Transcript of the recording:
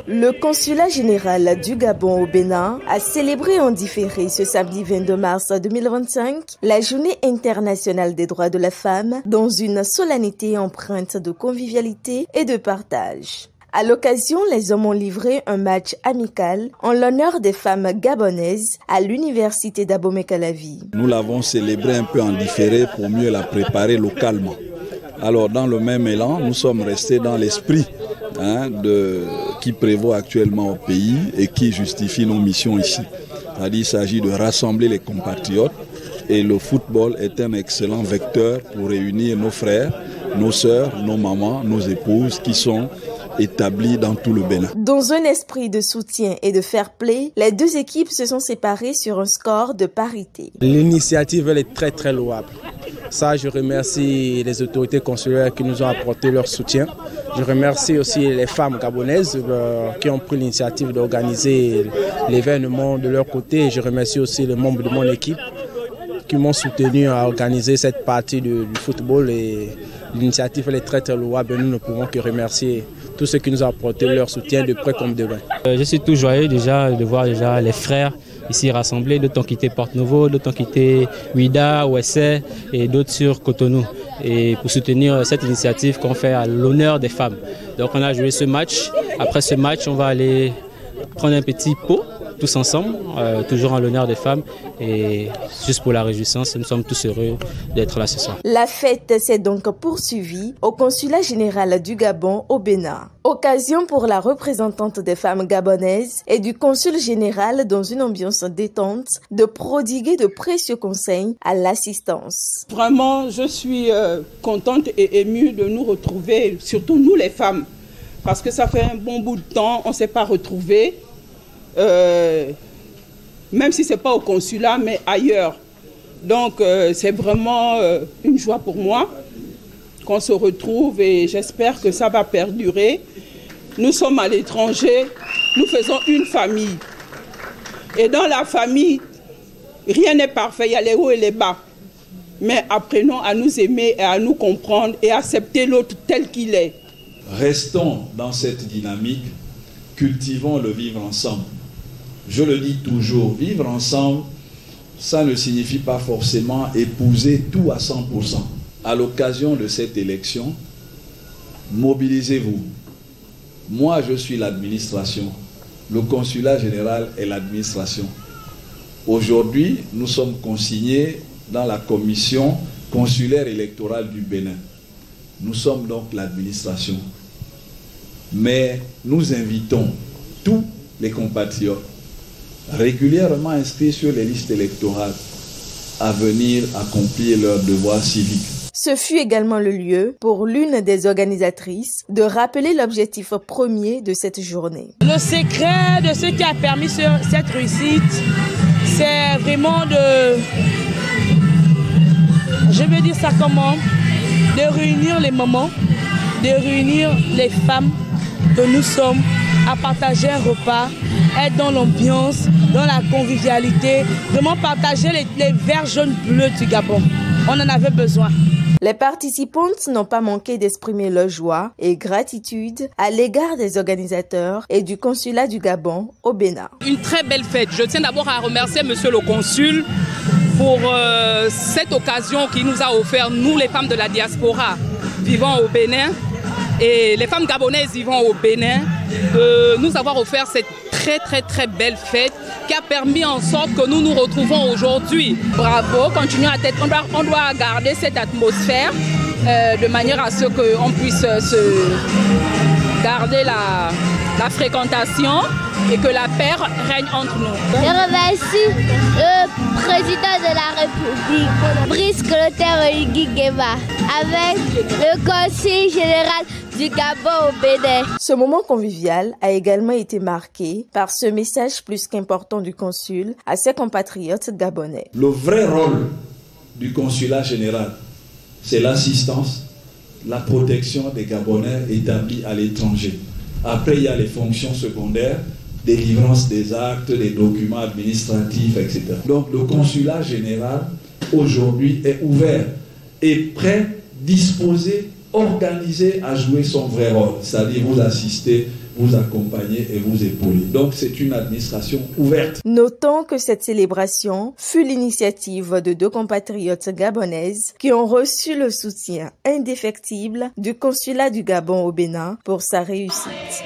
Le consulat général du Gabon au Bénin a célébré en différé ce samedi 22 mars 2025 la Journée internationale des droits de la femme dans une solennité empreinte de convivialité et de partage. À l'occasion, les hommes ont livré un match amical en l'honneur des femmes gabonaises à l'université d'Abomey-Calavi. Nous l'avons célébré un peu en différé pour mieux la préparer localement. Alors, dans le même élan, nous sommes restés dans l'esprit qui prévaut actuellement au pays et qui justifie nos missions ici. C'est-à-dire, il s'agit de rassembler les compatriotes et le football est un excellent vecteur pour réunir nos frères, nos sœurs, nos mamans, nos épouses qui sont établis dans tout le Bénin. Dans un esprit de soutien et de fair play, les deux équipes se sont séparées sur un score de parité. L'initiative elle est très très louable. Ça, je remercie les autorités consulaires qui nous ont apporté leur soutien. Je remercie aussi les femmes gabonaises qui ont pris l'initiative d'organiser l'événement de leur côté. Je remercie aussi les membres de mon équipe qui m'ont soutenu à organiser cette partie du football. Et l'initiative elle est très très louable. Nous ne pouvons que remercier tous ceux qui nous ont apporté leur soutien de près comme de loin. Je suis tout joyeux déjà de voir les frères ici rassemblés, d'autres ont quitté Porte-Novo, d'autres ont quitté Ouida, Ouessé et d'autres sur Cotonou. Et pour soutenir cette initiative qu'on fait à l'honneur des femmes. Donc on a joué ce match. Après ce match, on va aller prendre un petit pot tous ensemble, toujours en l'honneur des femmes et juste pour la réjouissance, nous sommes tous heureux d'être là ce soir. La fête s'est donc poursuivie au consulat général du Gabon au Bénin. Occasion pour la représentante des femmes gabonaises et du consul général dans une ambiance détente de prodiguer de précieux conseils à l'assistance. Vraiment, je suis contente et émue de nous retrouver, surtout nous les femmes, parce que ça fait un bon bout de temps, on ne s'est pas retrouvés. Même si ce n'est pas au consulat, mais ailleurs. Donc c'est vraiment une joie pour moi qu'on se retrouve et j'espère que ça va perdurer. Nous sommes à l'étranger, nous faisons une famille. Et dans la famille, rien n'est parfait, il y a les hauts et les bas. Mais apprenons à nous aimer et à nous comprendre et accepter l'autre tel qu'il est. Restons dans cette dynamique, cultivons le vivre ensemble. Je le dis toujours, vivre ensemble, ça ne signifie pas forcément épouser tout à 100%. À l'occasion de cette élection, mobilisez-vous. Moi, je suis l'administration. Le consulat général est l'administration. Aujourd'hui, nous sommes consignés dans la commission consulaire électorale du Bénin. Nous sommes donc l'administration. Mais nous invitons tous les compatriotes régulièrement inscrits sur les listes électorales à venir accomplir leur devoir civique. Ce fut également le lieu pour l'une des organisatrices de rappeler l'objectif premier de cette journée. Le secret de ce qui a permis cette réussite, c'est vraiment je veux dire ça comment, de réunir les mamans, de réunir les femmes que nous sommes, à partager un repas, être dans l'ambiance, dans la convivialité, vraiment partager les verts jaunes bleus du Gabon. On en avait besoin. Les participantes n'ont pas manqué d'exprimer leur joie et gratitude à l'égard des organisateurs et du consulat du Gabon au Bénin. Une très belle fête. Je tiens d'abord à remercier monsieur le consul pour cette occasion qu'il nous a offert, nous les femmes de la diaspora vivant au Bénin et les femmes gabonaises vivant au Bénin, de nous avoir offert cette très belle fête qui a permis en sorte que nous nous retrouvons aujourd'hui. Bravo, continuons à tête. On doit garder cette atmosphère de manière à ce qu'on puisse garder la fréquentation et que la paix règne entre nous. Je remercie le président de la République, Brice Clotaire Guigueba, avec le conseil général du Gabon au Bénin. Ce moment convivial a également été marqué par ce message plus qu'important du consul à ses compatriotes gabonais. Le vrai rôle du consulat général, c'est l'assistance, la protection des Gabonais établis à l'étranger. Après, il y a les fonctions secondaires, délivrance des actes, des documents administratifs, etc. Donc le consulat général aujourd'hui est ouvert et prêt, disposé organisée à jouer son vrai rôle, c'est-à-dire vous assister, vous accompagner et vous épauler. Donc c'est une administration ouverte. Notons que cette célébration fut l'initiative de 2 compatriotes gabonaises qui ont reçu le soutien indéfectible du consulat du Gabon au Bénin pour sa réussite.